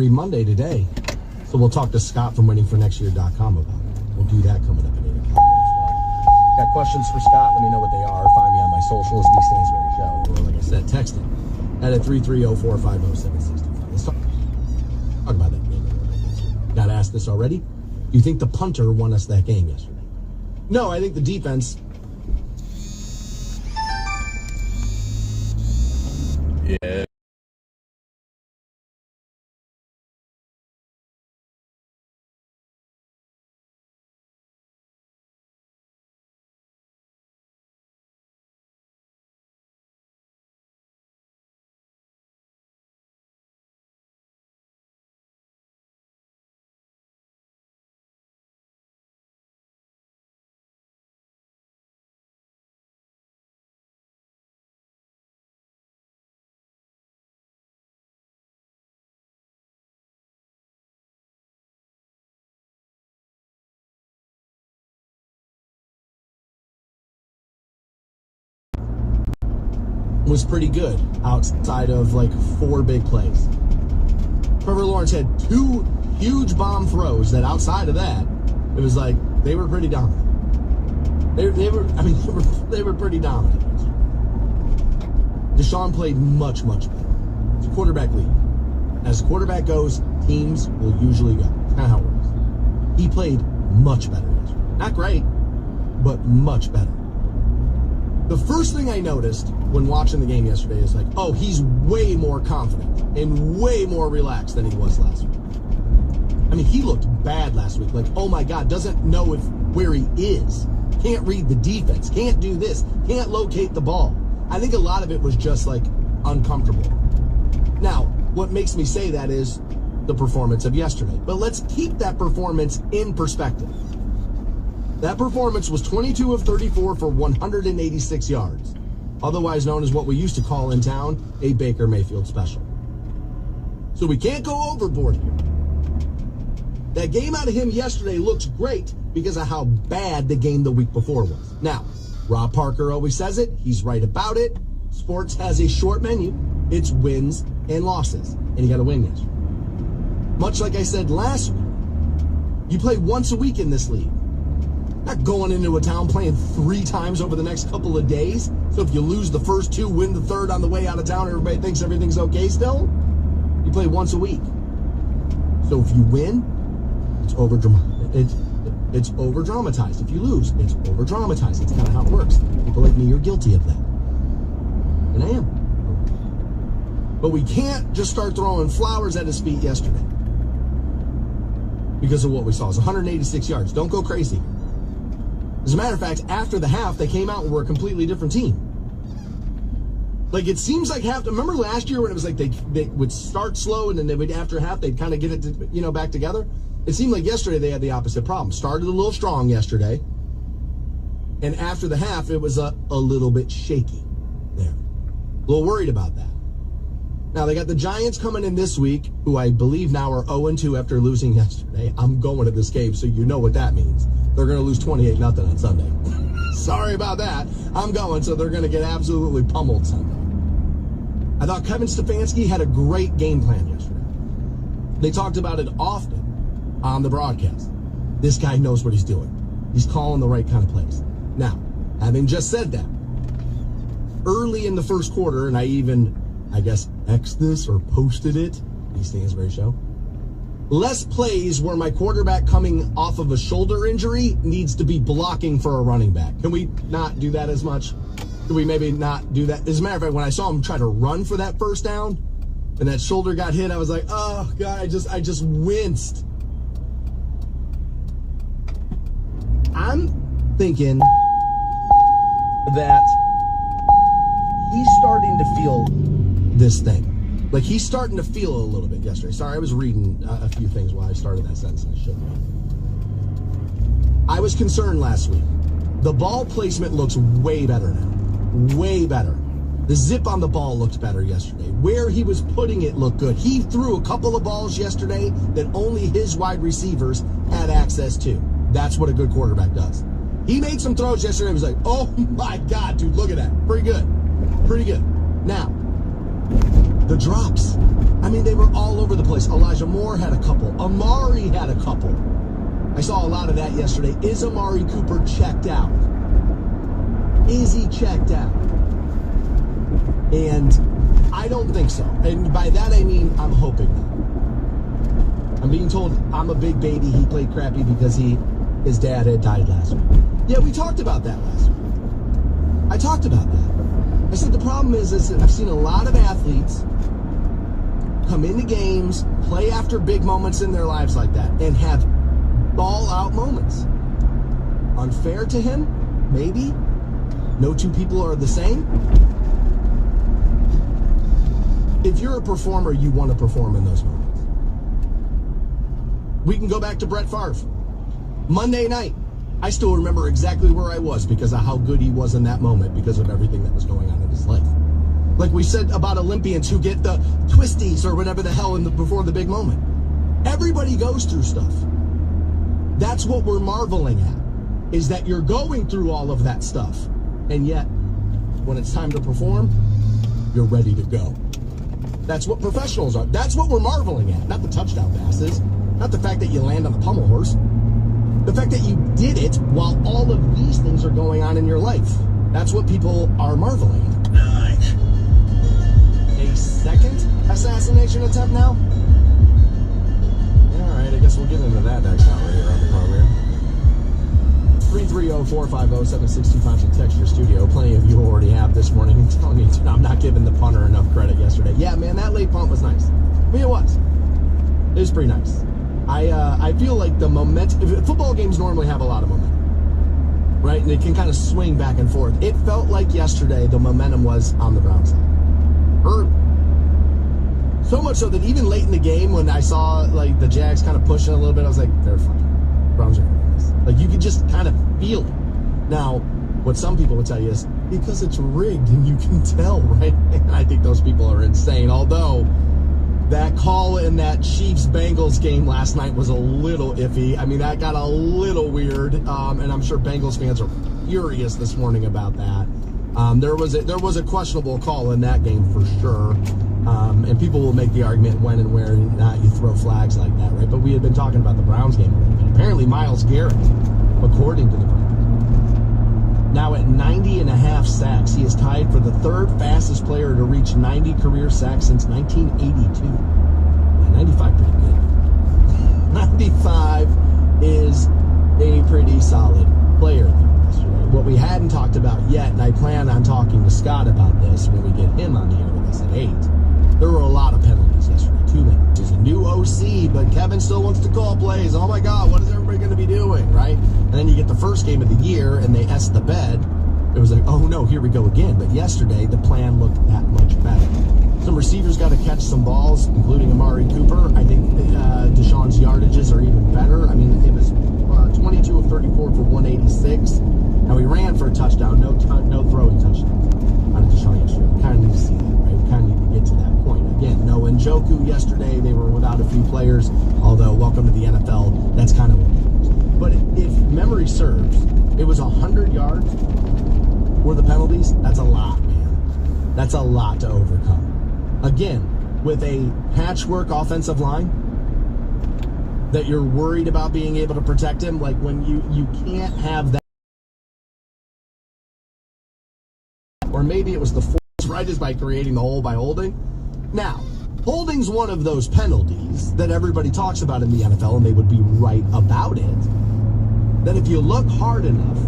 free Monday today. So we'll talk to Scott from waitingfornextyear.com about it. We'll do that coming up at 8 o'clock as well. Got questions for Scott? Let me know what they are. Find me on my socials, The Stansbury Show. Or like I said, text it at 330-450-7625. Let's talk about that game. Got asked this already. Do you think the punter won us that game yesterday? No, I think the defense... Yeah. was pretty good outside of like 4 big plays. Trevor Lawrence had 2 huge bomb throws that outside of that, it was like they were pretty dominant. They were pretty dominant. Deshaun played much better. It's a quarterback league. As the quarterback goes, teams will usually go. That's kind of how it works. He played much better yesterday. Not great, but much better. The first thing I noticed when watching the game yesterday is like, oh, he's way more confident and way more relaxed than he was last week. I mean, he looked bad last week. Like, oh my God, doesn't know where he is. Can't read the defense. Can't do this. Can't locate the ball. I think a lot of it was just like uncomfortable. Now, what makes me say that is the performance of yesterday. But let's keep that performance in perspective. That performance was 22 of 34 for 186 yards, otherwise known as what we used to call in town a Baker Mayfield special. So we can't go overboard here. That game out of him yesterday looks great because of how bad the game the week before was. Now, Rob Parker always says it. He's right about it. Sports has a short menu. It's wins and losses, and you got to win yesterday. Much like I said last week, you play once a week in this league. Not going into a town playing 3 times over the next couple of days. So if you lose the first 2, win the third on the way out of town, everybody thinks everything's okay still. You play once a week. So if you win, it's it's over dramatized. If you lose, it's over dramatized. It's kind of how it works. People like me are guilty of that. And I am. But we can't just start throwing flowers at his feet yesterday because of what we saw. It's 186 yards. Don't go crazy. As a matter of fact, after the half, they came out and were a completely different team. Like, it seems like remember last year when it was like they would start slow and then they would, after half, they'd kind of get it to, back together? It seemed like yesterday they had the opposite problem. Started a little strong yesterday, and after the half, it was a little bit shaky there. A little worried about that. Now, they got the Giants coming in this week, who I believe now are 0-2 after losing yesterday. I'm going to this game, so you know what that means. They're going to lose 28-0 on Sunday. Sorry about that. I'm going, so they're going to get absolutely pummeled Sunday. I thought Kevin Stefanski had a great game plan yesterday. They talked about it often on the broadcast. This guy knows what he's doing. He's calling the right kind of plays. Now, having just said that, early in the first quarter, and I guess, X'd this or posted it, The Stansbury Show, less plays where my quarterback coming off of a shoulder injury needs to be blocking for a running back. Can we not do that as much? Can we maybe not do that? As a matter of fact, when I saw him try to run for that first down and that shoulder got hit, I was like, oh, God, I just winced. I'm thinking that he's starting to feel this thing. Like, he's starting to feel it a little bit yesterday. Sorry, I was reading a few things while I started that sentence. I shouldn't have. I was concerned last week. The ball placement looks way better now. Way better. The zip on the ball looked better yesterday. Where he was putting it looked good. He threw a couple of balls yesterday that only his wide receivers had access to. That's what a good quarterback does. He made some throws yesterday. He was like, oh my God, dude, look at that. Pretty good. Pretty good. Now, the drops. I mean, they were all over the place. Elijah Moore had a couple. Amari had a couple. I saw a lot of that yesterday. Is Amari Cooper checked out? Is he checked out? And I don't think so. And by that I mean I'm hoping not. I'm being told I'm a big baby. He played crappy because his dad had died last week. Yeah, we talked about that last week. I talked about that. I said the problem is that I've seen a lot of athletes come into games, play after big moments in their lives like that, and have ball-out moments. Unfair to him? Maybe. No two people are the same. If you're a performer, you want to perform in those moments. We can go back to Brett Favre. Monday night, I still remember exactly where I was because of how good he was in that moment because of everything that was going on in his life. Like we said about Olympians who get the twisties or whatever the hell before the big moment. Everybody goes through stuff. That's what we're marveling at, is that you're going through all of that stuff. And yet, when it's time to perform, you're ready to go. That's what professionals are. That's what we're marveling at. Not the touchdown passes. Not the fact that you land on the pommel horse. The fact that you did it while all of these things are going on in your life. That's what people are marveling at. Nice. A second assassination attempt now? Yeah, all right, I guess we'll get into that next hour here on the program. 330-450-7625 should text your studio. Plenty of you already have this morning telling me I'm not giving the punter enough credit yesterday. Yeah, man, that late punt was nice. I mean, it was. It was pretty nice. I feel like the momentum... Football games normally have a lot of momentum, right? And it can kind of swing back and forth. It felt like yesterday the momentum was on the Browns side. So much so that even late in the game when I saw like the Jags kind of pushing a little bit, I was like, they're fine. Browns are going to win this. Like, you could just kind of feel it. Now, what some people would tell you is because it's rigged and you can tell, right? And I think those people are insane. Although that call in that Chiefs-Bengals game last night was a little iffy. I mean, that got a little weird, and I'm sure Bengals fans are furious this morning about that. There was a questionable call in that game for sure, and people will make the argument when and where not you throw flags like that, right? But we had been talking about the Browns game, and apparently Myles Garrett, according to the Browns, now at 90.5 sacks, he is tied for the third fastest player to reach 90 career sacks since 1982. Yeah, 95 pretty good. 95 is a pretty solid player there yesterday. What we hadn't talked about yet, and I plan on talking to Scott about this when we get him on the air with us at 8, there were a lot of penalties yesterday, too many. There's a new OC, but Kevin still wants to call plays. Oh my God, what is everybody going to be doing, right? And then you get the first game of the year, and they S the bed. It was like, oh no, here we go again. But yesterday, the plan looked that much better. Some receivers got to catch some balls, including Amari Cooper. I think Deshaun's yardages are even better. I mean, it was 22 of 34 for 186. Now, he ran for a touchdown, no throwing touchdowns out of Deshaun yesterday. We kind of need to see that, right? We kind of need to get to that point. Again, no Njoku yesterday. They were without a few players, although welcome to the NFL. That's kind of what it is. But if memory serves, it was 100 yards were the penalties. That's a lot, man. That's a lot to overcome. Again, with a patchwork offensive line that you're worried about being able to protect him, like when you can't have that. Or maybe it was the force, right, is by creating the hole by holding. Now, holding's one of those penalties that everybody talks about in the NFL, and they would be right about it, that if you look hard enough,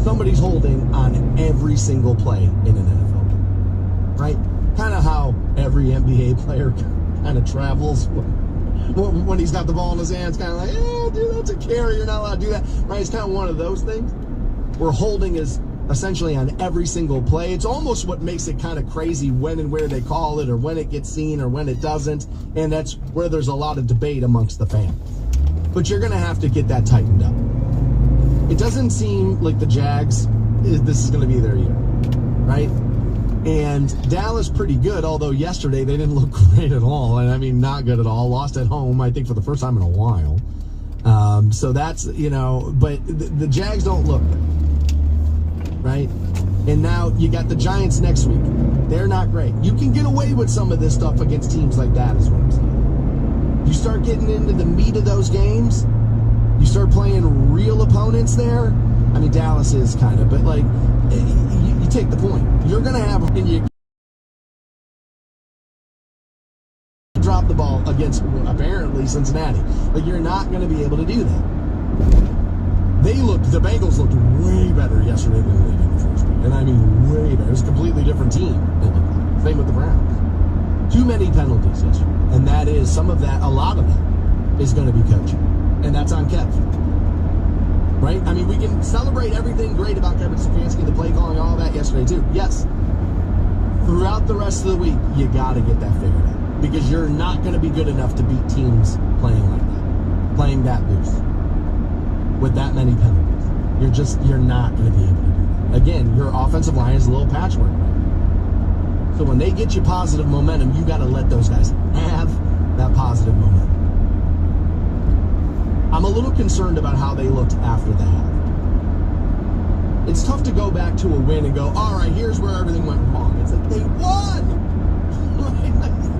somebody's holding on every single play in an NFL game, right? Kind of how every NBA player kind of travels when he's got the ball in his hands, kind of like, dude, that's a carry, you're not allowed to do that, right? It's kind of one of those things where holding is essentially on every single play. It's almost what makes it kind of crazy when and where they call it, or when it gets seen or when it doesn't, and that's where there's a lot of debate amongst the fans. But you're going to have to get that tightened up. It doesn't seem like the Jags, this is going to be their year, right? And Dallas pretty good, although yesterday they didn't look great at all, and I mean not good at all. Lost at home, I think, for the first time in a while. So that's, but the Jags don't look good, right? And now you got the Giants next week. They're not great. You can get away with some of this stuff against teams like that, is what I'm saying. You start getting into the meat of those games, you start playing real opponents there. I mean, Dallas is kind of, but like, you take the point. You're going to have, and you drop the ball against, apparently, Cincinnati. Like, you're not going to be able to do that. The Bengals looked way better yesterday than they did in the first week. And I mean, way better. It was a completely different team. Same with the Browns. Too many penalties yesterday. And that is, some of that, a lot of that, is going to be coaching. And that's on Kev. Right? I mean, we can celebrate everything great about Kevin Stefanski, the play calling, all that yesterday, too. Yes. Throughout the rest of the week, you got to get that figured out. Because you're not going to be good enough to beat teams playing like that. Playing that loose. With that many penalties. You're not going to be able to do that. Again, your offensive line is a little patchwork right now. So when they get you positive momentum, you got to let those guys have that positive momentum. I'm a little concerned about how they looked after the half. It's tough to go back to a win and go, all right, here's where everything went wrong. It's like, they won!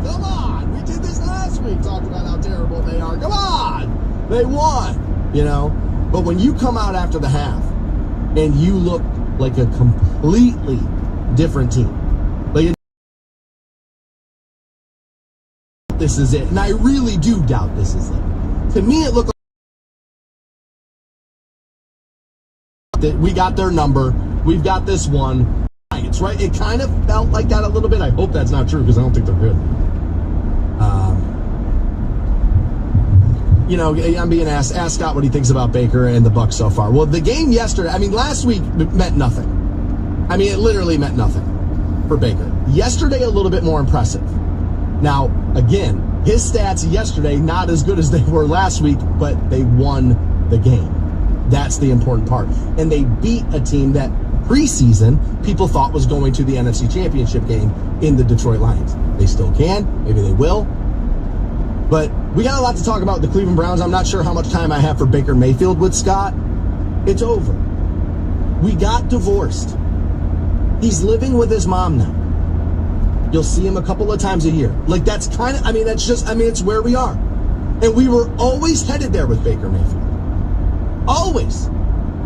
Come on! We did this last week, talked about how terrible they are. Come on! They won! You know? But when you come out after the half and you look like a completely different team, like this is it, and I really do doubt this is it. To me, it looked like that we got their number, we've got this one. It's right. It kind of felt like that a little bit. I hope that's not true because I don't think they're good. You know, I'm being asked, ask Scott what he thinks about Baker and the Bucs so far. Well, the game yesterday, I mean, last week meant nothing. I mean, it literally meant nothing for Baker. Yesterday, a little bit more impressive. Now, again, his stats yesterday, not as good as they were last week, but they won the game. That's the important part. And they beat a team that preseason people thought was going to the NFC Championship game in the Detroit Lions. They still can. Maybe they will. But we got a lot to talk about with the Cleveland Browns. I'm not sure how much time I have for Baker Mayfield with Scott. It's over. We got divorced. He's living with his mom now. You'll see him a couple of times a year. Like, that's kind of, I mean, that's just, I mean, it's where we are. And we were always headed there with Baker Mayfield. Always.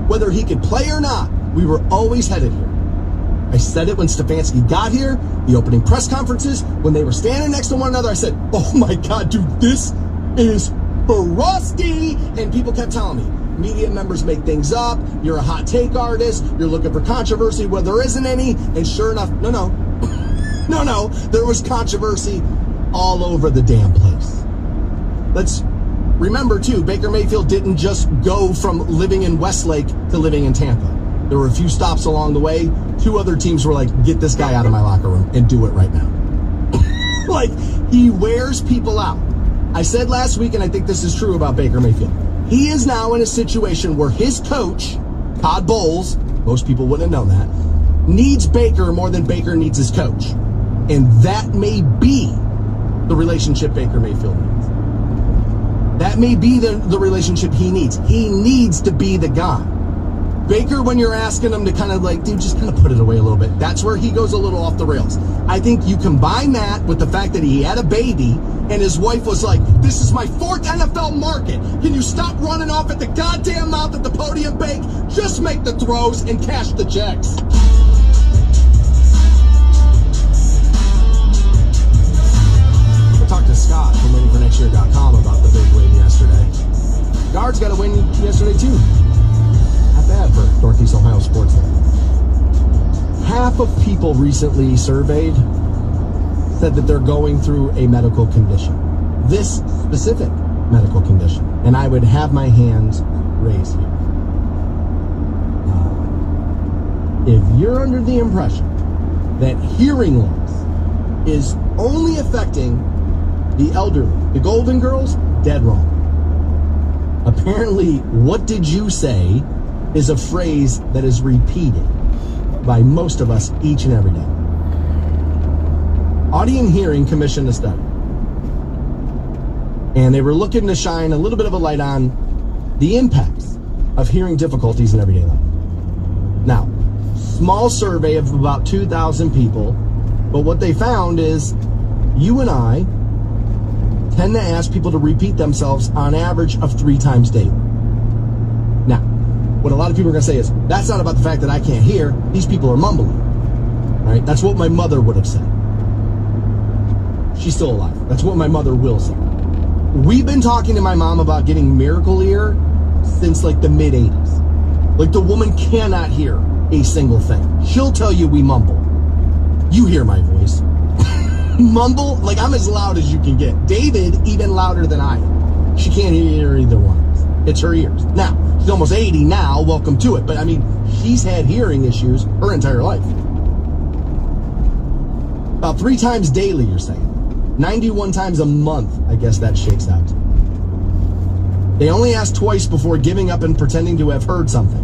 Whether he could play or not, we were always headed here. I said it when Stefanski got here, the opening press conferences, when they were standing next to one another, I said, oh my God, dude, this is Borowski. And people kept telling me, media members make things up, you're a hot take artist, you're looking for controversy where there isn't any, and sure enough, no, there was controversy all over the damn place. Let's remember, too, Baker Mayfield didn't just go from living in Westlake to living in Tampa. There were a few stops along the way. 2 other teams were like, get this guy out of my locker room and do it right now. Like, he wears people out. I said last week, and I think this is true about Baker Mayfield, he is now in a situation where his coach, Todd Bowles, most people wouldn't have known that, needs Baker more than Baker needs his coach. And that may be the relationship Baker Mayfield needs. That may be the relationship he needs. He needs to be the guy. Baker, when you're asking him to kind of like, dude, just kind of put it away a little bit, that's where he goes a little off the rails. I think you combine that with the fact that he had a baby and his wife was like, this is my 4th NFL market. Can you stop running off at the goddamn mouth at the podium, Bake? Just make the throws and cash the checks. We'll talk to Scott from waitingfornextyear.com about the big win yesterday. Guards got a win yesterday, too. Bad for Northeast Ohio sports. Half of people recently surveyed said that they're going through a medical condition. This specific medical condition. And I would have my hands raised here. If you're under the impression that hearing loss is only affecting the elderly, the Golden Girls, dead wrong. Apparently, what did you say is a phrase that is repeated by most of us each and every day. Audio and Hearing commissioned a study. And they were looking to shine a little bit of a light on the impacts of hearing difficulties in everyday life. Now, Small survey of about 2,000 people. But what they found is you and I tend to ask people to repeat themselves on average of 3 times daily. Now, what a lot of people are going to say is, that's not about the fact that I can't hear. These people are mumbling. Right? That's what my mother would have said. She's still alive. That's what my mother will say. We've been talking to my mom about getting Miracle Ear since like the mid-'80s. Like, the woman cannot hear a single thing. She'll tell you we mumble. You hear my voice. Mumble, like I'm as loud as you can get. David, even louder than I am. She can't hear either one of us. It's her ears. Now, she's almost 80 now, welcome to it. But I mean, she's had hearing issues her entire life. About 3 times daily, you're saying. 91 times a month, I guess that shakes out. They only ask twice before giving up and pretending to have heard something.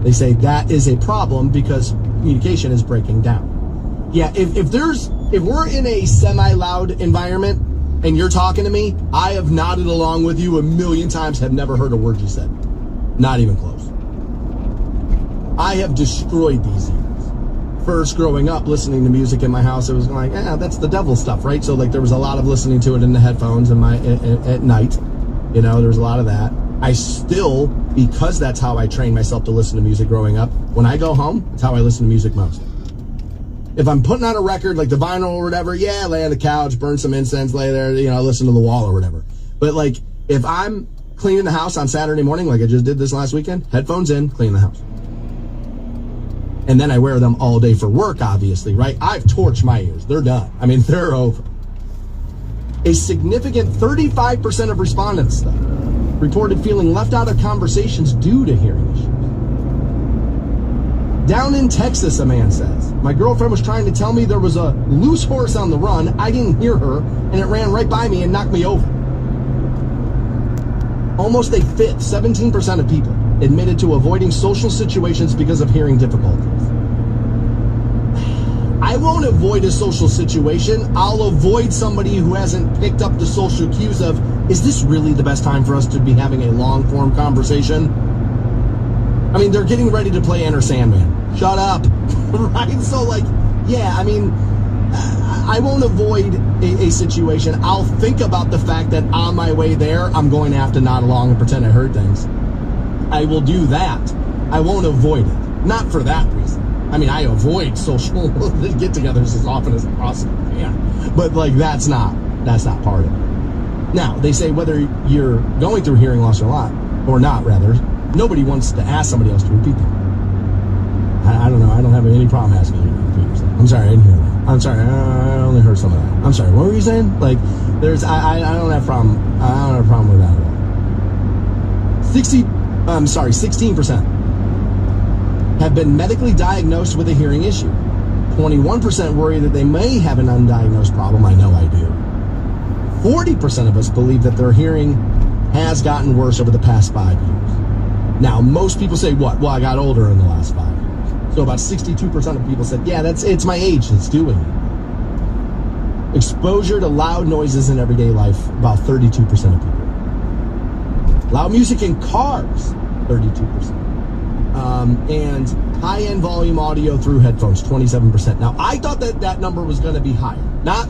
They say that is a problem because communication is breaking down. Yeah, if we're in a semi-loud environment and you're talking to me, I have nodded along with you a million times, have never heard a word you said. Not even close. I have destroyed these ears. First, growing up, listening to music in my house, it was like, that's the devil stuff, right? So, like, there was a lot of listening to it in the headphones at night. You know, there was a lot of that. I still, because that's how I trained myself to listen to music growing up, when I go home, that's how I listen to music most. If I'm putting on a record, like the vinyl or whatever, yeah, lay on the couch, burn some incense, lay there, you know, listen to the wall or whatever. But, like, if I'm cleaning the house on Saturday morning, like I just did this last weekend, headphones in, clean the house. And then I wear them all day for work, obviously, right? I've torched my ears. They're done. I mean, they're over. A significant 35% of respondents, though, reported feeling left out of conversations due to hearing issues. Down in Texas, a man says, my girlfriend was trying to tell me there was a loose horse on the run. I didn't hear her, and it ran right by me and knocked me over. Almost a fifth, 17% of people, admitted to avoiding social situations because of hearing difficulties. I won't avoid a social situation. I'll avoid somebody who hasn't picked up the social cues of, is this really the best time for us to be having a long-form conversation? I mean, they're getting ready to play Enter Sandman. Shut up. Right? So, like, yeah, I mean, I won't avoid a situation. I'll think about the fact that on my way there, I'm going to have to nod along and pretend I heard things. I will do that. I won't avoid it. Not for that reason. I mean, I avoid social get-togethers as often as I possibly can. But, like, that's not part of it. Now, they say whether you're going through hearing loss or not, rather, nobody wants to ask somebody else to repeat them. I don't know. I don't have any problem asking you to repeat yourself. I'm sorry, I didn't hear that. I'm sorry, I only heard some of that. I'm sorry, what were you saying? Like, I don't have a problem. I don't have a problem with that at all. 16% have been medically diagnosed with a hearing issue. 21% worry that they may have an undiagnosed problem. I know I do. 40% of us believe that their hearing has gotten worse over the past 5 years. Now, most people say, what? Well, I got older in the last 5 years. So about 62% of people said, yeah, it's my age that's doing it. Exposure to loud noises in everyday life, about 32% of people. Loud music in cars, 32%. And high-end volume audio through headphones, 27%. Now, I thought that number was going to be higher. Not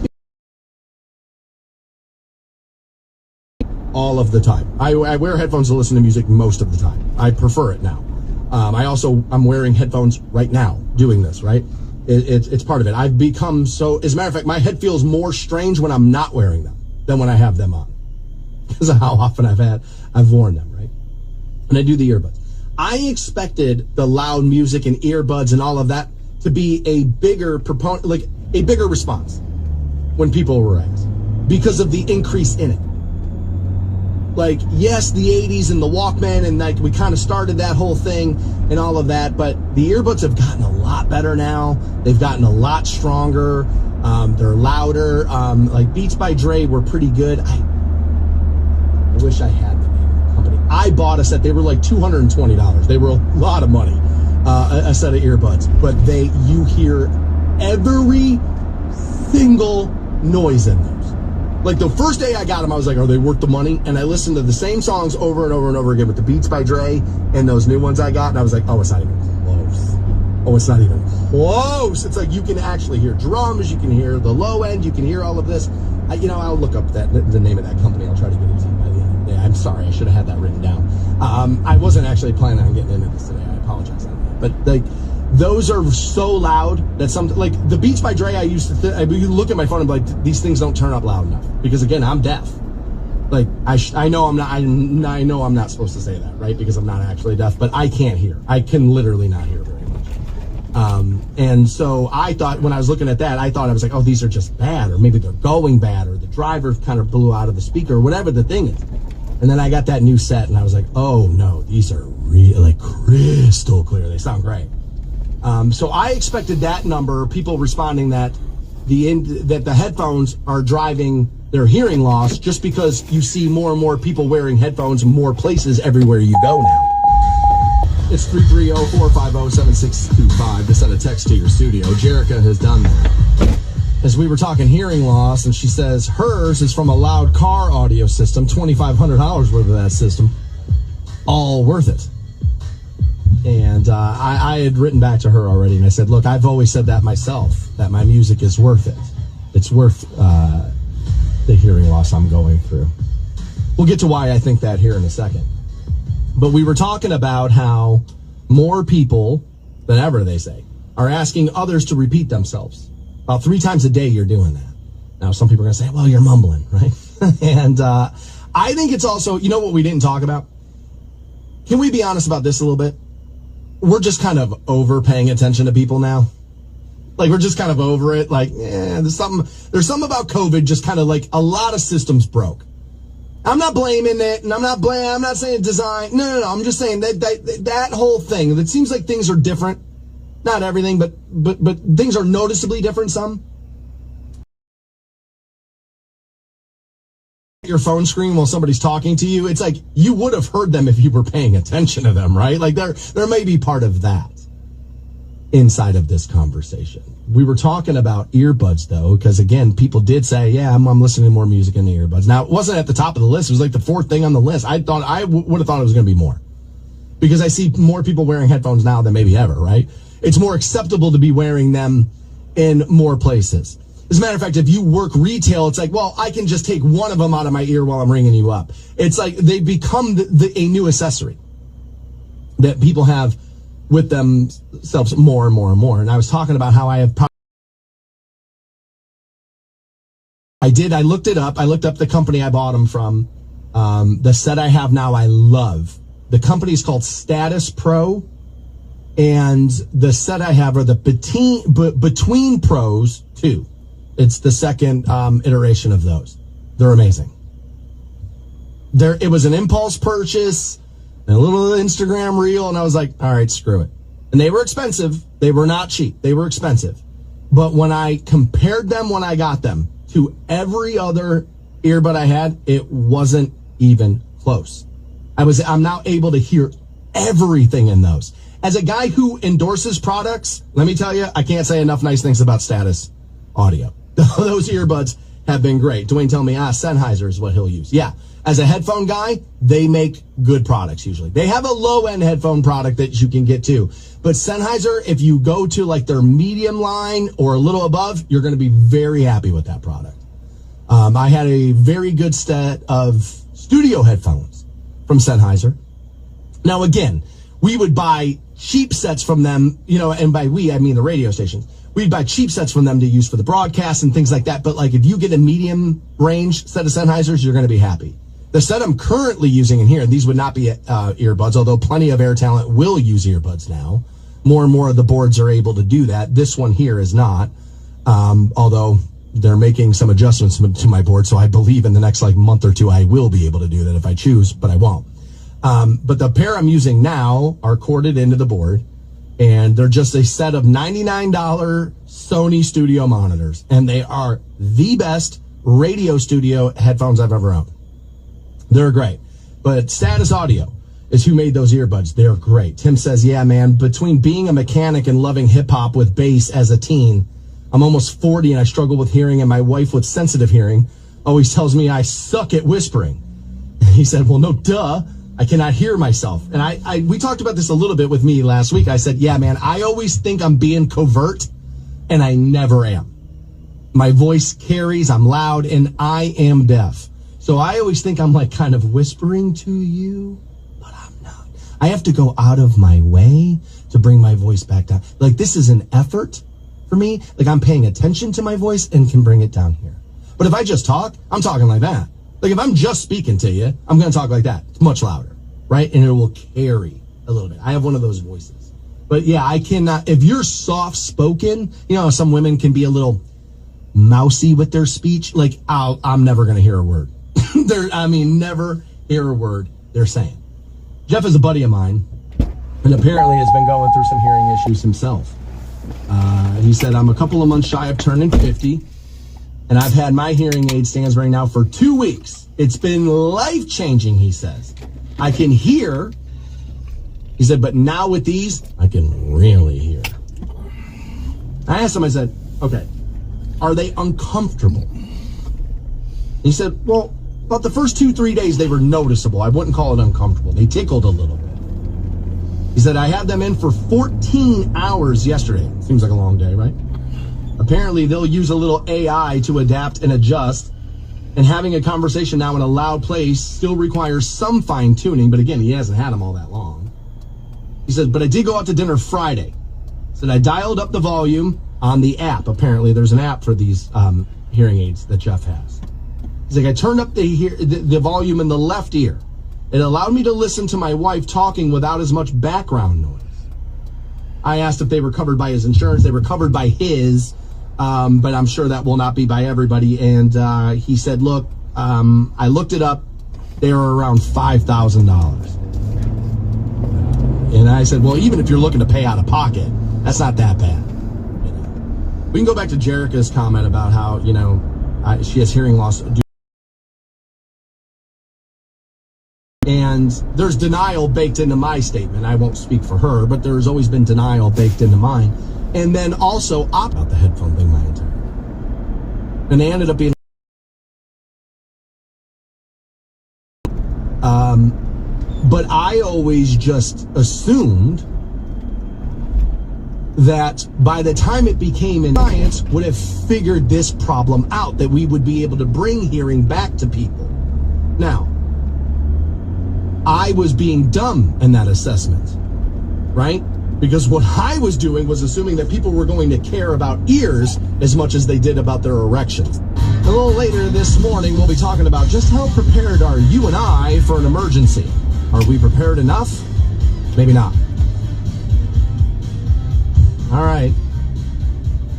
all of the time. I wear headphones to listen to music most of the time. I prefer it now. I'm wearing headphones right now doing this, right? It's part of it. I've become so, as a matter of fact, my head feels more strange when I'm not wearing them than when I have them on. Because of how often I've worn them, right? And I do the earbuds. I expected the loud music and earbuds and all of that to be a bigger proponent, like a bigger response when people were asked because of the increase in it. Like, yes, the 80s and the Walkman, and like we kind of started that whole thing and all of that, but the earbuds have gotten a lot better now. They've gotten a lot stronger. They're louder. Like Beats by Dre were pretty good. I wish I had the name of the company. I bought a set. They were like $220. They were a lot of money, a set of earbuds. But you hear every single noise in those. Like the first day I got them, I was like, are they worth the money? And I listened to the same songs over and over and over again with the Beats by Dre and those new ones I got. And I was like, oh, it's not even close. Oh, it's not even close. It's like you can actually hear drums, you can hear the low end, you can hear all of this. I'll look up the name of that company. I'll try to get it to you by the end of the day. I'm sorry, I should have had that written down. I wasn't actually planning on getting into this today. I apologize on that. But those are so loud that the Beats by Dre, I used to you look at my phone and be like, these things don't turn up loud enough, because again, I'm deaf. I know I'm not. I know I'm not supposed to say that, right? Because I'm not actually deaf, but I can't hear. I can literally not hear very much. And so I thought, when I was looking at that, I was like, oh, these are just bad, or maybe they're going bad, or the driver kind of blew out of the speaker, or whatever the thing is. And then I got that new set, and I was like, oh no, these are really crystal clear. They sound great. So I expected that number, people responding that the headphones are driving their hearing loss, just because you see more and more people wearing headphones in more places everywhere you go now. It's 330-450-7625 to send a text to your studio. Jerica has done that. As we were talking hearing loss, and she says hers is from a loud car audio system, $2,500 worth of that system. All worth it. And I had written back to her already, and I said, look, I've always said that myself, that my music is worth it. It's worth the hearing loss I'm going through. We'll get to why I think that here in a second. But we were talking about how more people than ever, they say, are asking others to repeat themselves. About 3 times a day you're doing that. Now, some people are going to say, well, you're mumbling, right? And I think it's also, you know what we didn't talk about? Can we be honest about this a little bit? We're just kind of over paying attention to people now. We're just kind of over it. There's something about COVID, just kind of a lot of systems broke. I'm not blaming it, and I'm not saying design. No. I'm just saying that whole thing. It seems like things are different. Not everything, but things are noticeably different. Some. Your phone screen while somebody's talking to you, it's like you would have heard them if you were paying attention to them, right? There may be part of that inside of this conversation. We were talking about earbuds, though, because again, people did say, yeah, I'm listening to more music in the earbuds. Now, it wasn't at the top of the list. It was the 4th thing on the list. I would have thought it was going to be more, because I see more people wearing headphones now than maybe ever, right? It's more acceptable to be wearing them in more places. As a matter of fact, if you work retail, it's well, I can just take one of them out of my ear while I'm ringing you up. It's they've become a new accessory that people have with themselves more and more and more. And I was talking about how I looked it up. I looked up the company I bought them from. The set I have now, I love. The company is called Status Pro. And the set I have are the Between Pros 2. It's the second iteration of those. They're amazing. It was an impulse purchase, and a little Instagram reel, and I was like, all right, screw it. And they were expensive. They were not cheap. They were expensive. But when I compared them when I got them to every other earbud I had, it wasn't even close. I'm now able to hear everything in those. As a guy who endorses products, let me tell you, I can't say enough nice things about Status Audio. Those earbuds have been great. Dwayne telling me, Sennheiser is what he'll use. Yeah. As a headphone guy, they make good products usually. They have a low-end headphone product that you can get too. But Sennheiser, if you go to their medium line or a little above, you're going to be very happy with that product. I had a very good set of studio headphones from Sennheiser. Now, again, we would buy cheap sets from them, and by we, I mean the radio stations. We'd buy cheap sets from them to use for the broadcast and things like that. But if you get a medium range set of Sennheisers, you're going to be happy. The set I'm currently using in here, these would not be earbuds, although plenty of Air Talent will use earbuds now. More and more of the boards are able to do that. This one here is not, although they're making some adjustments to my board. So I believe in the next month or two, I will be able to do that if I choose, but I won't. But the pair I'm using now are corded into the board, and they're just a set of $99 Sony studio monitors, and they are the best radio studio headphones I've ever owned. They're great. But Status Audio is who made those earbuds. They're great. Tim says, yeah, man, between being a mechanic and loving hip-hop with bass as a teen, I'm almost 40 and I struggle with hearing, and my wife with sensitive hearing always tells me I suck at whispering. He said, well, no, duh. I cannot hear myself. And we talked about this a little bit with me last week. I said, yeah, man, I always think I'm being covert, and I never am. My voice carries, I'm loud, and I am deaf. So I always think I'm like kind of whispering to you, but I'm not. I have to go out of my way to bring my voice back down. Like, this is an effort for me. Like, I'm paying attention to my voice and can bring it down here. But if I just talk, I'm talking like that. Like, if I'm just speaking to you, I'm going to talk like that. It's much louder, right? And it will carry a little bit. I have one of those voices. But yeah, I cannot, if you're soft spoken, you know, some women can be a little mousy with their speech. Like, I'm never going to hear a word. Never hear a word they're saying. Jeff is a buddy of mine, and apparently has been going through some hearing issues himself. He said, I'm a couple of months shy of turning 50, and I've had my hearing aid stands right now for 2 weeks. It's been life-changing, he says. I can hear, he said, but now with these, I can really hear. I asked him, I said, okay, are they uncomfortable? He said, well, about the first 2-3 days, they were noticeable. I wouldn't call it uncomfortable. They tickled a little bit. He said, I had them in for 14 hours yesterday. Seems like a long day, right? Apparently, they'll use a little AI to adapt and adjust. And having a conversation now in a loud place still requires some fine-tuning. But again, he hasn't had them all that long. He said, but I did go out to dinner Friday. He said, I dialed up the volume on the app. Apparently, there's an app for these hearing aids that Jeff has. He's like, I turned up the volume in the left ear. It allowed me to listen to my wife talking without as much background noise. I asked if they were covered by his insurance. They were covered by his, but I'm sure that will not be by everybody. And he said, look, I looked it up. They were around $5,000. And I said, well, even if you're looking to pay out of pocket, that's not that bad. You know? We can go back to Jerica's comment about how, you know, she has hearing loss. And there's denial baked into my statement. I won't speak for her, but there's always been denial baked into mine. And then also about the headphone thing my entire life. And they ended up being but I always just assumed that by the time it became in science would have figured this problem out, that we would be able to bring hearing back to people. Now, I was being dumb in that assessment, right? Because what I was doing was assuming that people were going to care about ears as much as they did about their erections. A little later this morning, we'll be talking about just how prepared are you and I for an emergency. Are we prepared enough? Maybe not. All right.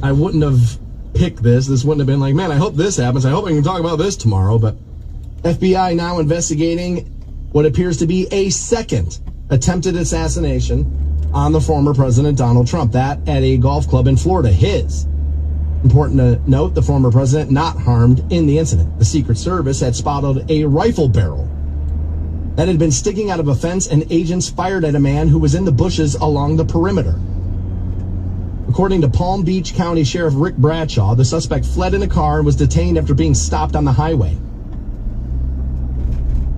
I wouldn't have picked this. This wouldn't have been like, man, I hope this happens. I hope I can talk about this tomorrow. But FBI now investigating what appears to be a second attempted assassination on the former President Donald Trump. That at a golf club in Florida. His. Important to note, the former president not harmed in the incident. The Secret Service had spotted a rifle barrel that had been sticking out of a fence, and agents fired at a man who was in the bushes along the perimeter. According to Palm Beach County Sheriff Rick Bradshaw, the suspect fled in a car and was detained after being stopped on the highway.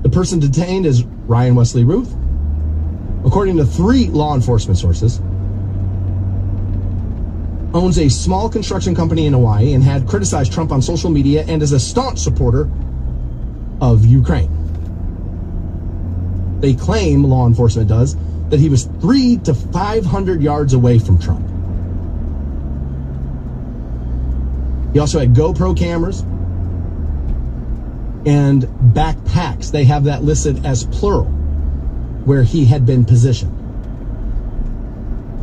The person detained is Ryan Wesley Ruth. According to 3 law enforcement sources, owns a small construction company in Hawaii and had criticized Trump on social media and is a staunch supporter of Ukraine. They claim, law enforcement does, that he was 300 to 500 yards away from Trump. He also had GoPro cameras and backpacks. They have that listed as plural, where he had been positioned.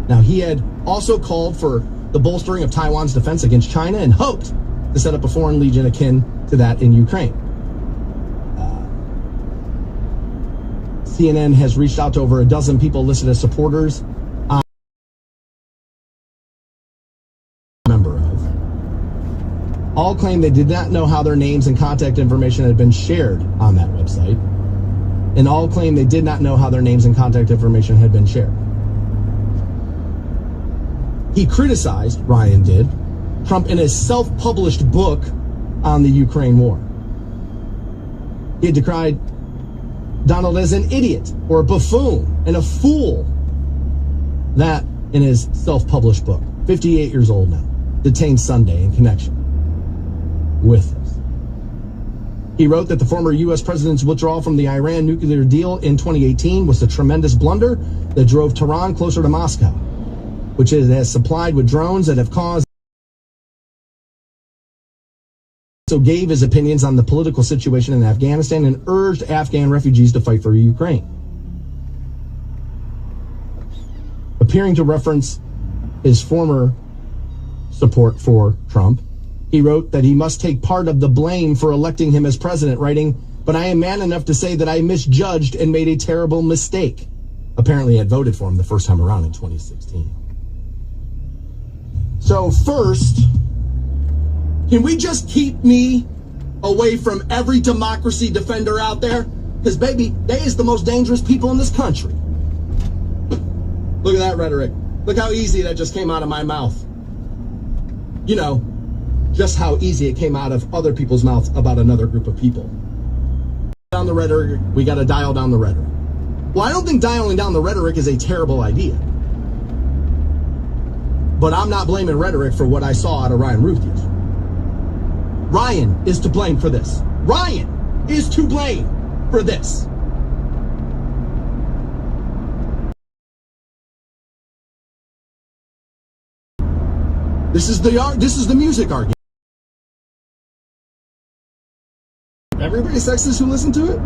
Now, he had also called for the bolstering of Taiwan's defense against China and hoped to set up a foreign legion akin to that in Ukraine. CNN has reached out to over a dozen people listed as supporters. Member of. All claim they did not know how their names and contact information had been shared on that website. And all claim they did not know how their names and contact information had been shared. He criticized, Ryan did, Trump in his self-published book on the Ukraine war. He had decried Donald as an idiot or a buffoon and a fool. That in his self-published book, 58 years old now, Detained Sunday in connection with this. He wrote that the former U.S. president's withdrawal from the Iran nuclear deal in 2018 was a tremendous blunder that drove Tehran closer to Moscow, which it has supplied with drones that have caused. So gave his opinions on the political situation in Afghanistan and urged Afghan refugees to fight for Ukraine. Appearing to reference his former support for Trump, he wrote that he must take part of the blame for electing him as president, writing, "But I am man enough to say that I misjudged and made a terrible mistake." Apparently he had voted for him the first time around in 2016. So first, can we just keep me away from every democracy defender out there? Because, baby, they is the most dangerous people in this country. Look at that rhetoric. Look how easy that just came out of my mouth. You know, just how easy it came out of other people's mouths about another group of people. Down the rhetoric, we got to dial down the rhetoric. Well, I don't think dialing down the rhetoric is a terrible idea. But I'm not blaming rhetoric for what I saw out of Ryan Ruth yesterday. Ryan is to blame for this. Ryan is to blame for this. This is the music argument. Everybody sexist who listen to it?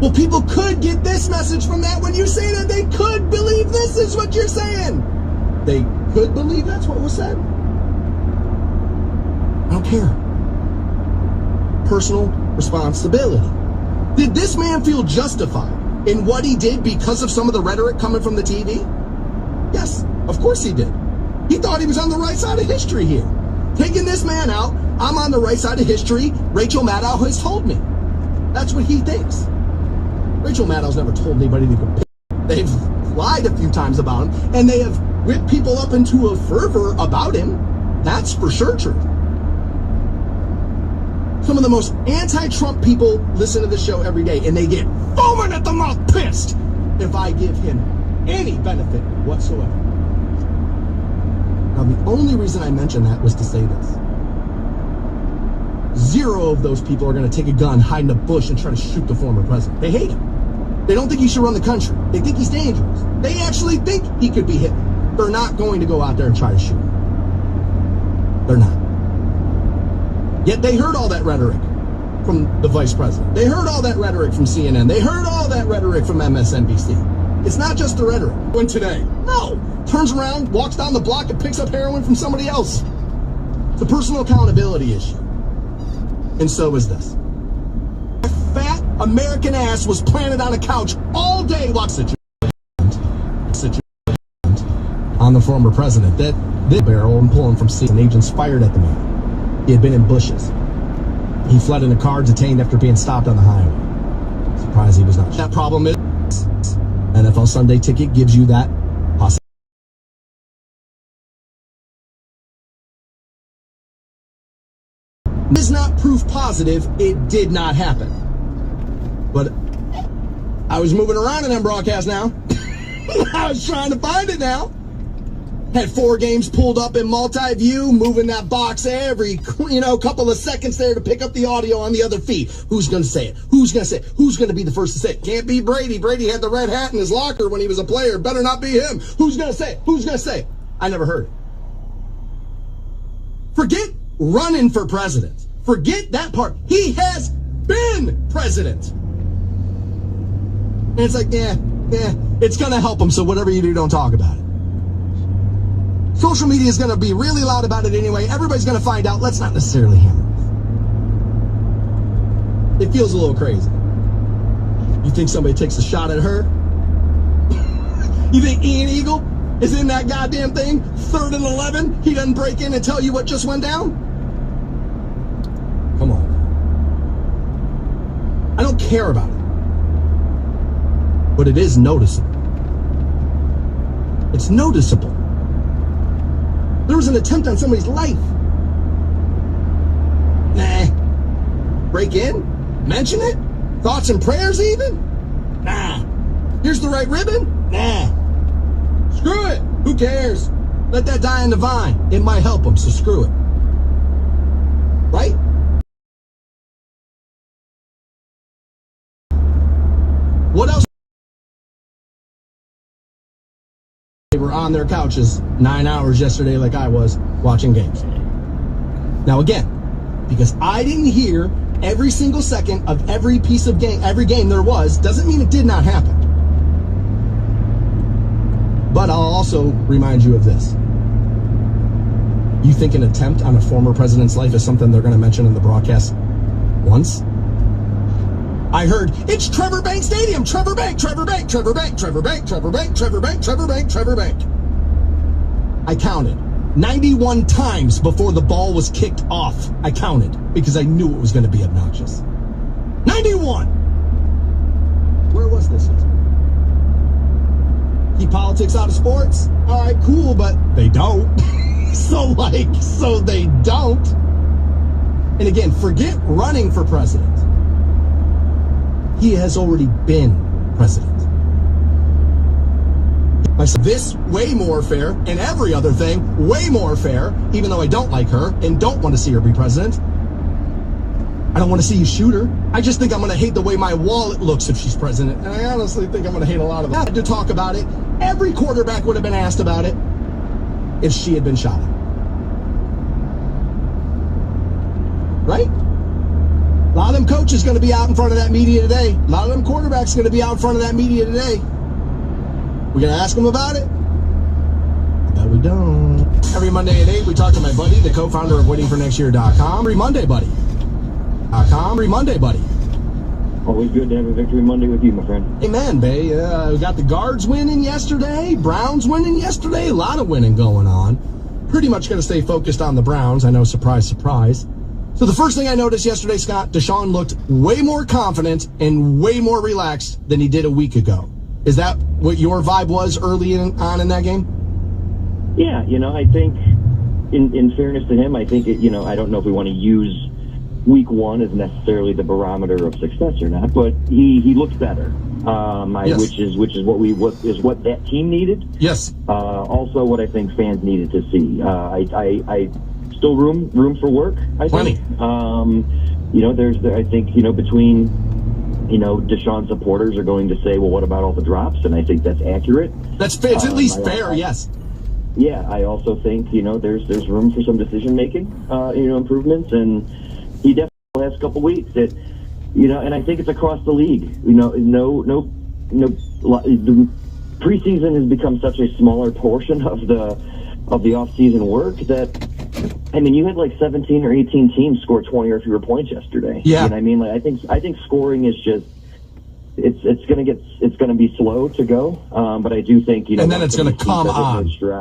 Well, people could get this message from that when you say that. They could believe this is what you're saying. They could believe that's what was said. I don't care. Personal responsibility. Did this man feel justified in what he did because of some of the rhetoric coming from the TV? Yes, of course he did. He thought he was on the right side of history here. Taking this man out, I'm on the right side of history. Rachel Maddow has told me. That's what he thinks. Rachel Maddow's never told anybody to compare. They've lied a few times about him, and they have whipped people up into a fervor about him. That's for sure true. Some of the most anti-Trump people listen to this show every day, and they get foaming at the mouth, pissed if I give him any benefit whatsoever. Now, the only reason I mentioned that was to say this. 0 of those people are going to take a gun, hide in a bush, and try to shoot the former president. They hate him. They don't think he should run the country. They think he's dangerous. They actually think he could be hit. They're not going to go out there and try to shoot him. They're not. Yet they heard all that rhetoric from the vice president. They heard all that rhetoric from CNN. They heard all that rhetoric from MSNBC. It's not just the rhetoric. When today, no. Turns around, walks down the block, and picks up heroin from somebody else. It's a personal accountability issue. And so is this. A fat American ass was planted on a couch all day watching on the former president. That this barrel and pulling from seats, and agents fired at the man. He had been in bushes. He fled in a car, detained after being stopped on the highway. Surprised he was not. That problem is NFL Sunday Ticket gives you that possibility. Is not proof positive it did not happen. But I was moving around in them broadcasts now. I was trying to find it now. Had 4 games pulled up in multi-view, moving that box every, couple of seconds there to pick up the audio on the other feed. Who's going to say it? Who's going to say it? Who's going to be the first to say it? Can't be Brady. Brady had the red hat in his locker when he was a player. Better not be him. Who's going to say it? Who's going to say it? I never heard it. Forget running for president. Forget that part. He has been president. And it's like, it's going to help him, so whatever you do, don't talk about it. Social media is going to be really loud about it anyway. Everybody's going to find out. Let's not necessarily hammer it. It feels a little crazy. You think somebody takes a shot at her? You think Ian Eagle is in that goddamn thing? 3rd and 11? He doesn't break in and tell you what just went down? Come on. I don't care about it. But it is noticeable. It's noticeable. There was an attempt on somebody's life. Nah. Break in? Mention it? Thoughts and prayers even? Nah. Here's the right ribbon? Nah. Screw it. Who cares? Let that die on the vine. It might help them, so screw it. Right? What else? They were on their couches 9 hours yesterday like I was watching games. Now again, because I didn't hear every single second of every piece of game, every game there was, doesn't mean it did not happen. But I'll also remind you of this. You think an attempt on a former president's life is something they're going to mention in the broadcast once? I heard, it's Trevor Bank Stadium, Trevor Bank, Trevor Bank, Trevor Bank, Trevor Bank, Trevor Bank, Trevor Bank, Trevor Bank, Trevor Bank. I counted 91 times before the ball was kicked off. I counted because I knew it was going to be obnoxious. 91! Where was this? Keep politics out of sports? All right, cool, but they don't. So they don't. And again, forget running for president. He has already been president. This way more fair, and every other thing way more fair, even though I don't like her and don't want to see her be president. I don't want to see you shoot her. I just think I'm going to hate the way my wallet looks if she's president. And I honestly think I'm going to hate a lot of them. I had to talk about it. Every quarterback would have been asked about it if she had been shot at. Right? A lot of them coaches going to be out in front of that media today. A lot of them quarterbacks going to be out in front of that media today. We going to ask them about it? I bet we don't. Every Monday at 8, we talk to my buddy, the co-founder of waitingfornextyear.com. Every Monday, buddy. Every Monday, buddy. Always good to have a victory Monday with you, my friend. Amen, babe. We got the Guards winning yesterday. Browns winning yesterday. A lot of winning going on. Pretty much going to stay focused on the Browns. I know, surprise, surprise. So the first thing I noticed yesterday, Scott, Deshaun looked way more confident and way more relaxed than he did a week ago. Is that what your vibe was early on in that game? Yeah, I think in fairness to him, I think, I don't know if we want to use week one as necessarily the barometer of success or not, but he looks better, yes. which is what that team needed. Yes. Also what I think fans needed to see. I still room for work, I think. I think, between, Deshaun supporters are going to say, well, what about all the drops? And I think that's accurate. It's at least fair, yes. Yeah, I also think, there's room for some decision-making, improvements, and he definitely the last couple of weeks that, and I think it's across the league. The preseason has become such a smaller portion of the off-season work that, you had like 17 or 18 teams score 20 or fewer points yesterday. Yeah. I think scoring is just it's going to be slow to go. But I do think, and then it's going to come on.